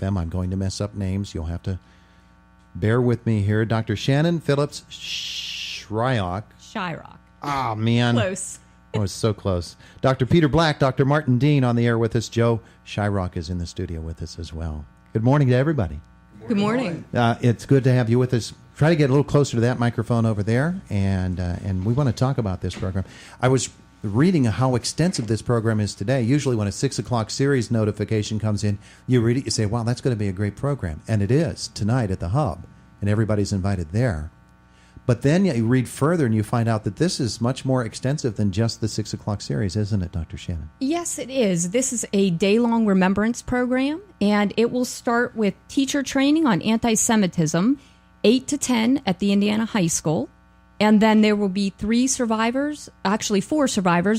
them. I'm going to mess up names. You'll have to bear with me here. Dr. Shannon Phillips Shyrock. Oh, man. Close. Oh, it's so close. Dr. Peter Black, Dr. Martin Dean on the air with us. Joe Shyrock is in the studio with us as well. Good morning to everybody. Good morning. It's good to have you with us. Try to get a little closer to that microphone over there, and we want to talk about this program. I was reading how extensive this program is today. Usually when a 6 o'clock series notification comes in, you read it, you say, wow, that's going to be a great program. And it is tonight at the Hub, and everybody's invited there. But then you read further and you find out that this is much more extensive than just the 6 o'clock series, isn't it, Dr. Shannon? Yes, it is. This is a day-long remembrance program, and it will start with teacher training on anti-Semitism, 8 to 10 at the Indiana High School. And then there will be 4 survivors,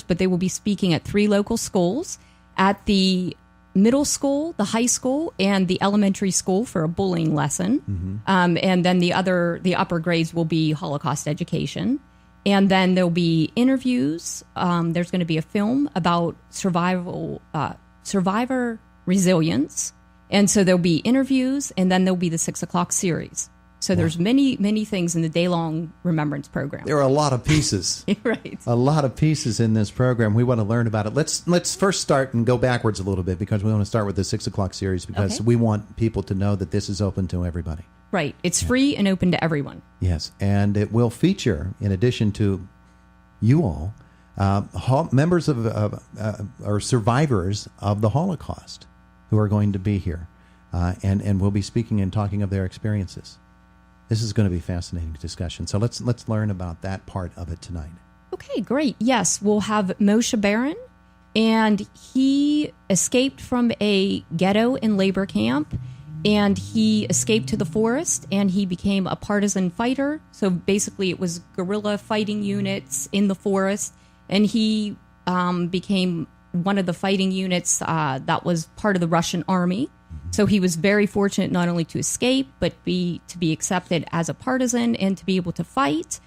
but they will be speaking at 3 local schools, at the middle school, the high school, and the elementary school for a bullying lesson. Mm-hmm. And then the upper grades will be Holocaust education. And then there'll be interviews. There's going to be a film about survivor resilience. And so there'll be interviews, and then there'll be the 6 o'clock series. So there's many, many things in the day-long remembrance program. There are a lot of pieces. Right. A lot of pieces in this program. We want to learn about it. Let's first start and go backwards a little bit, because we want to start with the 6 o'clock series, because we want people to know that this is open to everybody. Right. It's free and open to everyone. Yes. And it will feature, in addition to you all, members of or survivors of the Holocaust who are going to be here and will be speaking and talking of their experiences. This is going to be a fascinating discussion. So let's learn about that part of it tonight. Okay, great. Yes, we'll have Moshe Baron, and he escaped from a ghetto and labor camp, and he escaped to the forest, and he became a partisan fighter. So basically it was guerrilla fighting units in the forest, and he became one of the fighting units that was part of the Russian army. So he was very fortunate not only to escape, but to be accepted as a partisan and to be able to fight.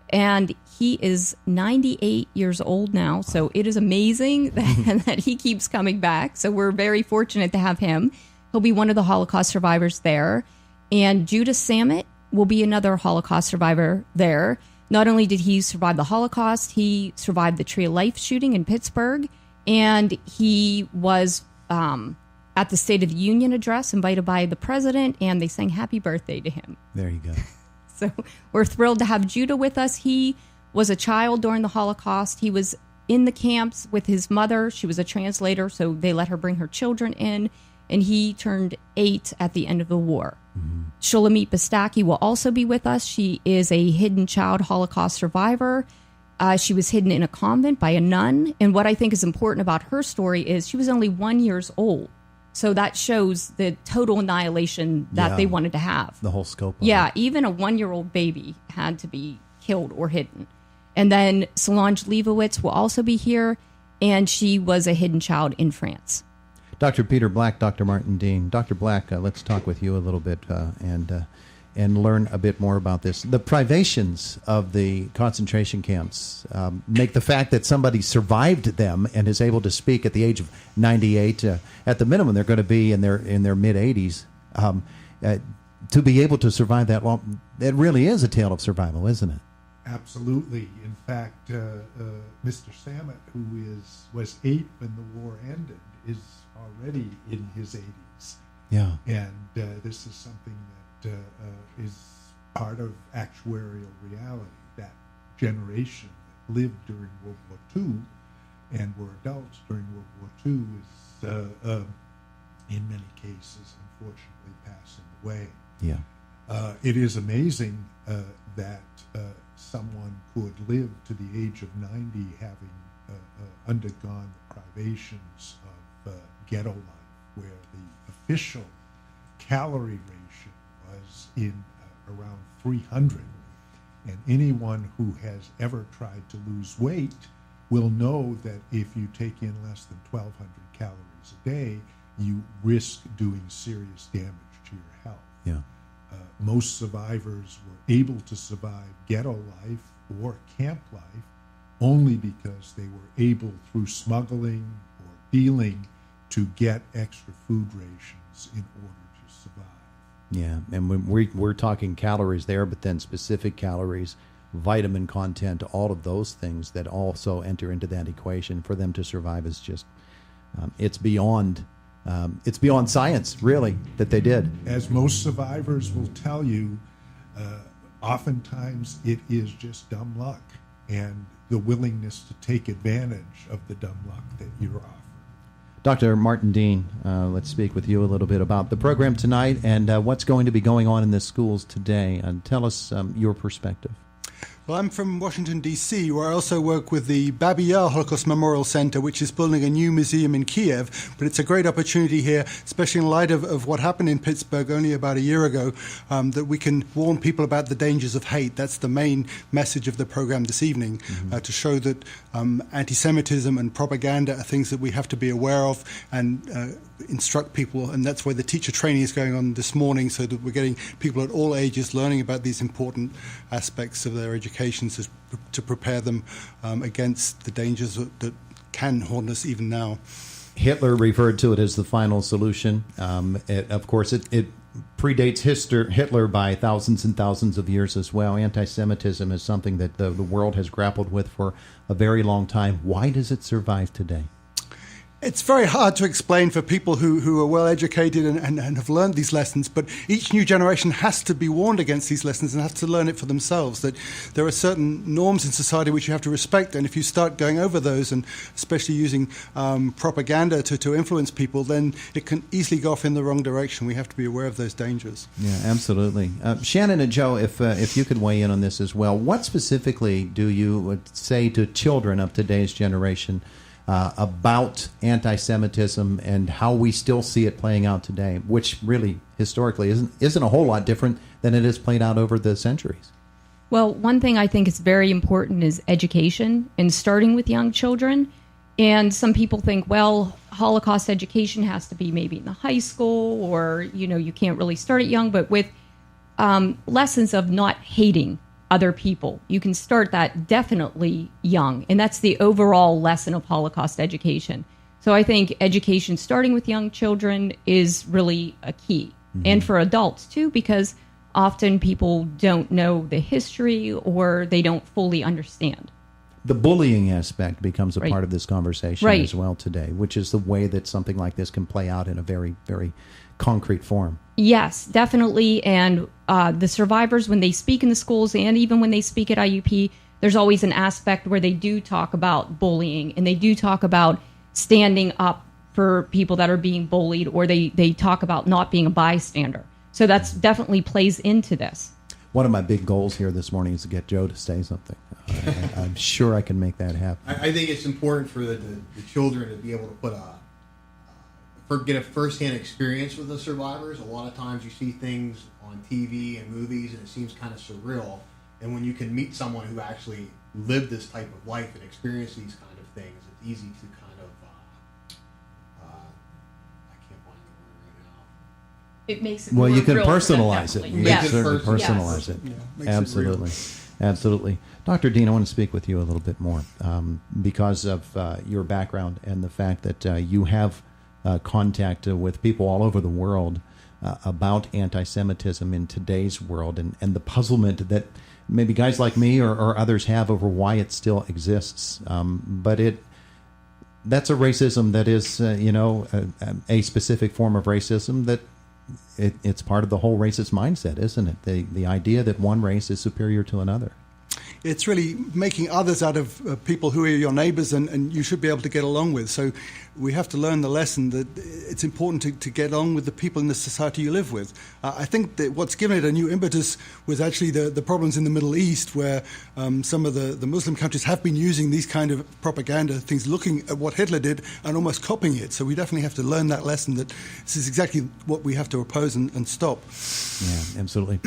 And he is 98 years old now, so it is amazing that he keeps coming back. So we're very fortunate to have him. He'll be one of the Holocaust survivors there. And Judah Samet will be another Holocaust survivor there. Not only did he survive the Holocaust, he survived the Tree of Life shooting in Pittsburgh, and he was at the State of the Union address, invited by the president, and they sang happy birthday to him. There you go. So we're thrilled to have Judah with us. He was a child during the Holocaust. He was in the camps with his mother. She was a translator, so they let her bring her children in, and he turned 8 at the end of the war. Mm-hmm. Shulamit Bastaki will also be with us. She is a hidden child Holocaust survivor. She was hidden in a convent by a nun, and what I think is important about her story is she was only 1 year old. So that shows the total annihilation that they wanted to have. The whole scope of it. it. Even a 1-year-old baby had to be killed or hidden. And then Solange Leibowitz will also be here, and she was a hidden child in France. Dr. Peter Black, Dr. Martin Dean. Dr. Black, let's talk with you a little bit and learn a bit more about this. The privations of the concentration camps make the fact that somebody survived them and is able to speak at the age of 98, at the minimum they're going to be in their mid-80s, to be able to survive that long, it really is a tale of survival, isn't it? Absolutely. In fact, Mr. Samet, who was 8 when the war ended, is already in his 80s. Yeah. And this is something that is part of actuarial reality. That generation that lived during World War II and were adults during World War II is, in many cases, unfortunately passing away. Yeah. It is amazing that someone could live to the age of 90 having undergone the privations of ghetto life, where the official calorie ration was in around 300. And anyone who has ever tried to lose weight will know that if you take in less than 1,200 calories a day, you risk doing serious damage to your health. Yeah. Most survivors were able to survive ghetto life or camp life only because they were able, through smuggling or dealing, to get extra food rations needs in order to survive. Yeah, and when we're talking calories there, but then specific calories, vitamin content, all of those things that also enter into that equation for them to survive is just it's beyond science, really, that they did. As most survivors will tell you, oftentimes it is just dumb luck and the willingness to take advantage of the dumb luck that you're offered. Dr. Martin Dean, let's speak with you a little bit about the program tonight and what's going to be going on in the schools today. And tell us your perspective. Well, I'm from Washington, D.C., where I also work with the Babi Yar Holocaust Memorial Center, which is building a new museum in Kiev. But it's a great opportunity here, especially in light of what happened in Pittsburgh only about a year ago, that we can warn people about the dangers of hate. That's the main message of the program this evening, to show that anti-Semitism and propaganda are things that we have to be aware of and instruct people. And that's where the teacher training is going on this morning, so that we're getting people at all ages learning about these important aspects of their education to prepare them against the dangers that can haunt us even now. Hitler referred to it as the final solution. Of course, it predates Hitler by thousands and thousands of years as well. Anti-Semitism is something that the world has grappled with for a very long time. Why does it survive today? It's very hard to explain for people who are well educated and have learned these lessons, but each new generation has to be warned against these lessons and has to learn it for themselves, that there are certain norms in society which you have to respect, and if you start going over those, and especially using propaganda to influence people, then it can easily go off in the wrong direction. We have to be aware of those dangers. Yeah, absolutely. Shannon and Joe, if you could weigh in on this as well, what specifically do you say to children of today's generation about anti-Semitism and how we still see it playing out today, which really historically isn't a whole lot different than it has played out over the centuries? Well, one thing I think is very important is education, and starting with young children. And some people think, well, Holocaust education has to be maybe in the high school, or, you can't really start it young, but with lessons of not hating other people. You can start that definitely young. And that's the overall lesson of Holocaust education. So I think education starting with young children is really a key. Mm-hmm. And for adults too, because often people don't know the history or they don't fully understand. The bullying aspect becomes a Right. part of this conversation Right. as well today, which is the way that something like this can play out in a very, very concrete form. Yes, definitely. And the survivors, when they speak in the schools and even when they speak at IUP, there's always an aspect where they do talk about bullying, and they do talk about standing up for people that are being bullied, or they talk about not being a bystander. So that's definitely plays into this. One of my big goals here this morning is to get Joe to say something. I'm sure I can make that happen. I think it's important for the children to be able to get a first-hand experience with the survivors. A lot of times you see things on TV and movies, and it seems kind of surreal. And when you can meet someone who actually lived this type of life and experienced these kind of things, it's easy to kind of, I can't find the word right now. It makes it Well, you more can real, personalize it. definitely. You Yes. can certainly personalize Yes. it. Yeah, makes it Absolutely. real. Absolutely. Dr. Dean, I want to speak with you a little bit more because of your background and the fact that you have contact with people all over the world about anti-Semitism in today's world, and the puzzlement that maybe guys like me or others have over why it still exists. But that's a racism that is, a specific form of racism that it's part of the whole racist mindset, isn't it? The idea that one race is superior to another. It's really making others out of people who are your neighbors and you should be able to get along with. So we have to learn the lesson that it's important to get on with the people in the society you live with. I think that what's given it a new impetus was actually the problems in the Middle East, where some of the Muslim countries have been using these kind of propaganda things, looking at what Hitler did and almost copying it. So we definitely have to learn that lesson, that this is exactly what we have to oppose and stop. Yeah, absolutely.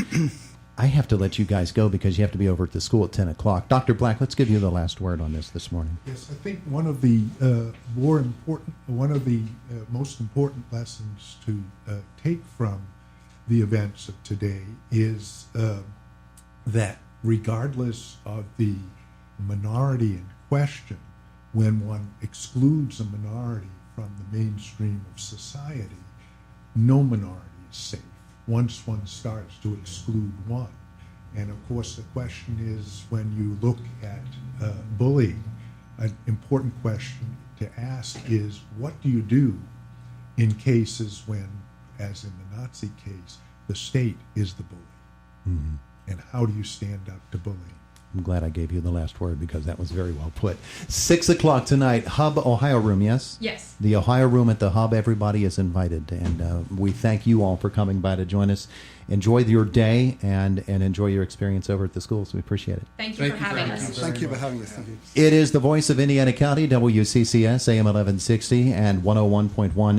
I have to let you guys go because you have to be over at the school at 10 o'clock. Dr. Black, let's give you the last word on this morning. Yes, I think one of the most important lessons to take from the events of today is that regardless of the minority in question, when one excludes a minority from the mainstream of society, no minority is safe once one starts to exclude one. And of course, the question is, when you look at bullying, an important question to ask is, what do you do in cases when, as in the Nazi case, the state is the bully? Mm-hmm. And how do you stand up to bullying? I'm glad I gave you the last word because that was very well put. 6 o'clock tonight, Hub Ohio Room, yes? Yes. The Ohio Room at the Hub, everybody is invited. And we thank you all for coming by to join us. Enjoy your day and enjoy your experience over at the schools. We appreciate it. Thank you for having us. Thank you for having us. Thank you. It is the voice of Indiana County, WCCS, AM 1160 and 101.1